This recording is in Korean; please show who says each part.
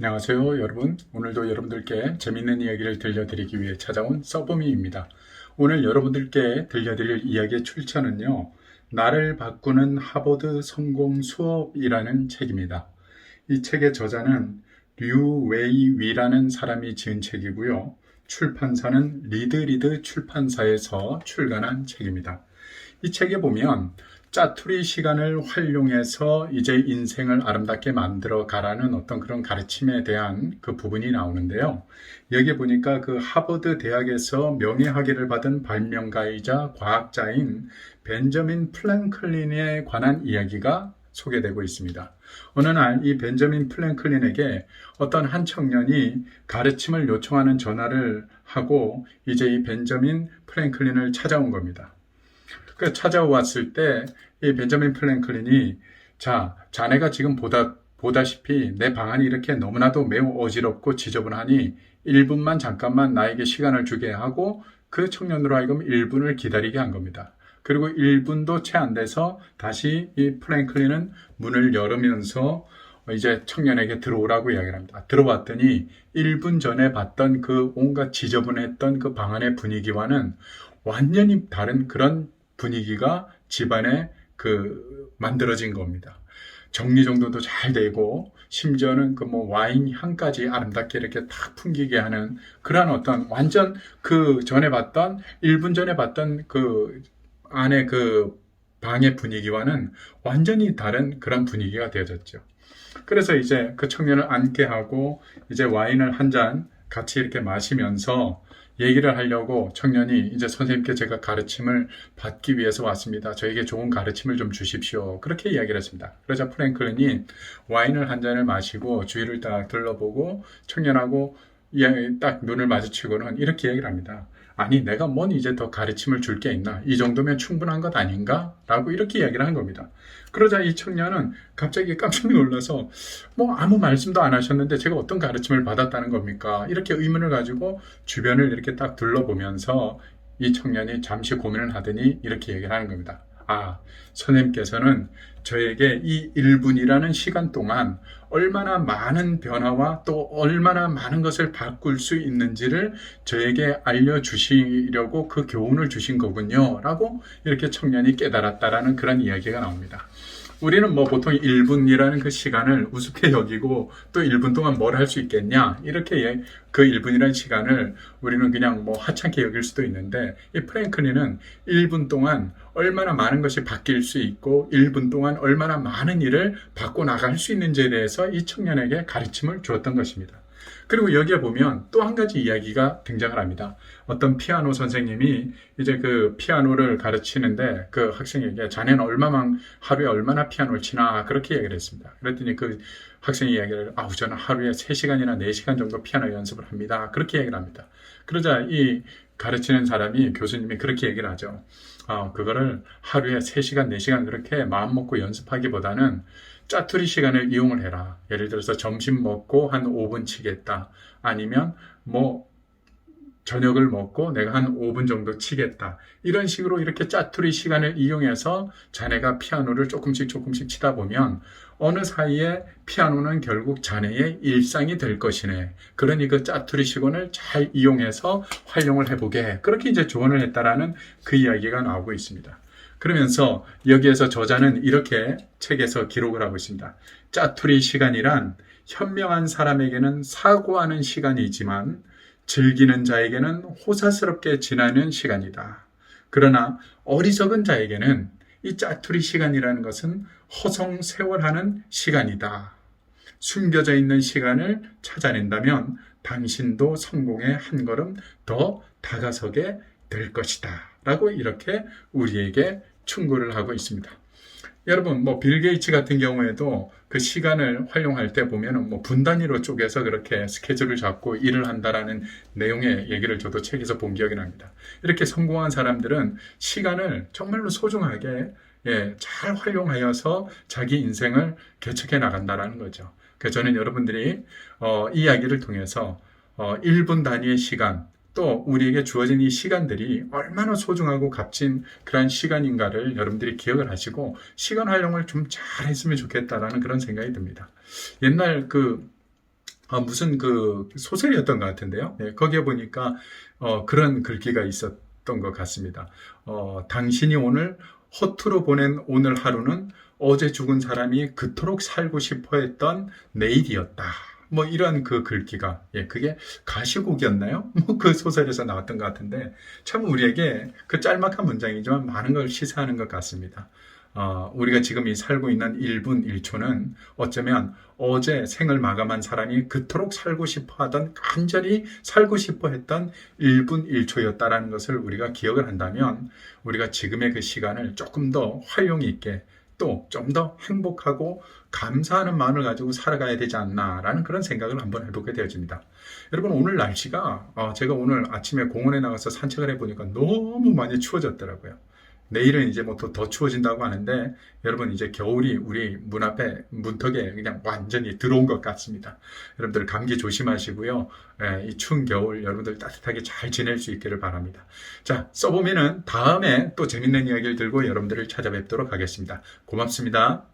Speaker 1: 안녕하세요 여러분. 오늘도 여러분들께 재밌는 이야기를 들려드리기 위해 찾아온 서브미입니다. 오늘 여러분들께 들려드릴 이야기의 출처는요, 나를 바꾸는 하버드 성공 수업이라는 책입니다. 이 책의 저자는 류웨이 위라는 사람이 지은 책이고요, 출판사는 리드 출판사에서 출간한 책입니다. 이 책에 보면 짜투리 시간을 활용해서 이제 인생을 아름답게 만들어 가라는 어떤 그런 가르침에 대한 그 부분이 나오는데요. 여기 보니까 그 하버드 대학에서 명예학위를 받은 발명가이자 과학자인 벤저민 플랭클린에 관한 이야기가 소개되고 있습니다. 어느 날 이 벤저민 플랭클린에게 어떤 한 청년이 가르침을 요청하는 전화를 하고 이제 이 벤저민 플랭클린을 찾아온 겁니다. 찾아왔을 때 이 벤저민 플랭클린이, 자, 자네가 지금 보다시피 내 방안이 이렇게 너무나도 매우 어지럽고 지저분하니 1분만 잠깐만 나에게 시간을 주게 하고 그 청년으로 하여금 1분을 기다리게 한 겁니다. 그리고 1분도 채 안 돼서 다시 이 플랭클린은 문을 열으면서 이제 청년에게 들어오라고 이야기를 합니다. 들어왔더니 1분 전에 봤던 그 온갖 지저분했던 그 방 안의 분위기와는 완전히 다른 그런 분위기가 집안에 만들어진 겁니다. 정리정돈도 잘 되고, 심지어는 와인 향까지 아름답게 이렇게 탁 풍기게 하는 그런 어떤 완전 1분 전에 봤던 그 안에 그 방의 분위기와는 완전히 다른 그런 분위기가 되어졌죠. 그래서 이제 그 청년을 앉게 하고 이제 와인을 한 잔 같이 이렇게 마시면서 얘기를 하려고 청년이, 이제 선생님께 제가 가르침을 받기 위해서 왔습니다. 저에게 좋은 가르침을 좀 주십시오. 그렇게 이야기를 했습니다. 그러자 프랭클린이 와인을 한 잔을 마시고 주위를 딱 둘러보고 청년하고 딱 눈을 마주치고는 이렇게 얘기를 합니다. 아니, 내가 뭔 이제 더 가르침을 줄 게 있나? 이 정도면 충분한 것 아닌가? 라고 이렇게 이야기를 한 겁니다. 그러자 이 청년은 갑자기 깜짝 놀라서, 아무 말씀도 안 하셨는데 제가 어떤 가르침을 받았다는 겁니까? 이렇게 의문을 가지고 주변을 이렇게 딱 둘러보면서 이 청년이 잠시 고민을 하더니 이렇게 얘기를 하는 겁니다. 아, 선생님께서는 저에게 이 1분이라는 시간 동안 얼마나 많은 변화와 또 얼마나 많은 것을 바꿀 수 있는지를 저에게 알려주시려고 그 교훈을 주신 거군요. 라고 이렇게 청년이 깨달았다라는 그런 이야기가 나옵니다. 우리는 보통 1분이라는 그 시간을 우습게 여기고 또 1분 동안 뭘 할 수 있겠냐, 이렇게 그 1분이라는 시간을 우리는 그냥 하찮게 여길 수도 있는데, 이 프랭클린은 1분 동안 얼마나 많은 것이 바뀔 수 있고 1분 동안 얼마나 많은 일을 바꿔 나갈 수 있는지에 대해서 이 청년에게 가르침을 주었던 것입니다. 그리고 여기에 보면 또 한 가지 이야기가 등장을 합니다. 어떤 피아노 선생님이 이제 그 피아노를 가르치는데 그 학생에게, 자네는 하루에 얼마나 피아노를 치나, 그렇게 얘기를 했습니다. 그랬더니 그 학생이 이야기를, 저는 하루에 3시간이나 4시간 정도 피아노 연습을 합니다. 그렇게 얘기를 합니다. 그러자 이 가르치는 사람이, 교수님이 그렇게 얘기를 하죠. 그거를 하루에 3시간, 4시간 그렇게 마음 먹고 연습하기보다는 짜투리 시간을 이용을 해라. 예를 들어서 점심 먹고 한 5분 치겠다. 아니면 저녁을 먹고 내가 한 5분 정도 치겠다. 이런 식으로 이렇게 짜투리 시간을 이용해서 자네가 피아노를 조금씩 치다 보면 어느 사이에 피아노는 결국 자네의 일상이 될 것이네. 그러니 그 짜투리 시간을 잘 이용해서 활용을 해보게. 그렇게 이제 조언을 했다라는 그 이야기가 나오고 있습니다. 그러면서 여기에서 저자는 이렇게 책에서 기록을 하고 있습니다. 짜투리 시간이란 현명한 사람에게는 사고하는 시간이지만 즐기는 자에게는 호사스럽게 지나는 시간이다. 그러나 어리석은 자에게는 이 짜투리 시간이라는 것은 허송세월하는 시간이다. 숨겨져 있는 시간을 찾아낸다면 당신도 성공에 한 걸음 더 다가서게 될 것이다. 라고 이렇게 우리에게 충고를 하고 있습니다. 여러분, 빌 게이츠 같은 경우에도 그 시간을 활용할 때 보면은 분 단위로 쪼개서 그렇게 스케줄을 잡고 일을 한다라는 내용의 얘기를 저도 책에서 본 기억이 납니다. 이렇게 성공한 사람들은 시간을 정말로 소중하게 잘 활용하여서 자기 인생을 개척해 나간다라는 거죠. 그래서 저는 여러분들이 이 이야기를 통해서 1분 단위의 시간, 또 우리에게 주어진 이 시간들이 얼마나 소중하고 값진 그런 시간인가를 여러분들이 기억을 하시고 시간 활용을 좀 잘 했으면 좋겠다라는 그런 생각이 듭니다. 옛날 무슨 그 소설이었던 것 같은데요. 예, 거기에 보니까 그런 글귀가 있었던 것 같습니다. 당신이 오늘 허투루 보낸 오늘 하루는 어제 죽은 사람이 그토록 살고 싶어 했던 내일이었다. 뭐 이런 그 글귀가, 예, 그게 가시국이었나요? 뭐 그 소설에서 나왔던 것 같은데 참 우리에게 그 짤막한 문장이지만 많은 걸 시사하는 것 같습니다. 우리가 지금 이 살고 있는 1분 1초는 어쩌면 어제 생을 마감한 사람이 그토록 살고 싶어 하던, 간절히 살고 싶어 했던 1분 1초였다라는 것을 우리가 기억을 한다면 우리가 지금의 그 시간을 조금 더 활용 있게, 또 좀 더 행복하고 감사하는 마음을 가지고 살아가야 되지 않나라는 그런 생각을 한번 해보게 되어집니다. 여러분, 오늘 날씨가 제가 오늘 아침에 공원에 나가서 산책을 해보니까 너무 많이 추워졌더라고요. 내일은 이제 뭐 더 추워진다고 하는데 여러분, 이제 겨울이 우리 문 앞에 문턱에 그냥 완전히 들어온 것 같습니다. 여러분들 감기 조심하시고요. 이 추운 겨울 여러분들 따뜻하게 잘 지낼 수 있기를 바랍니다. 자, 써보면은 다음에 또 재밌는 이야기를 들고 여러분들을 찾아뵙도록 하겠습니다. 고맙습니다.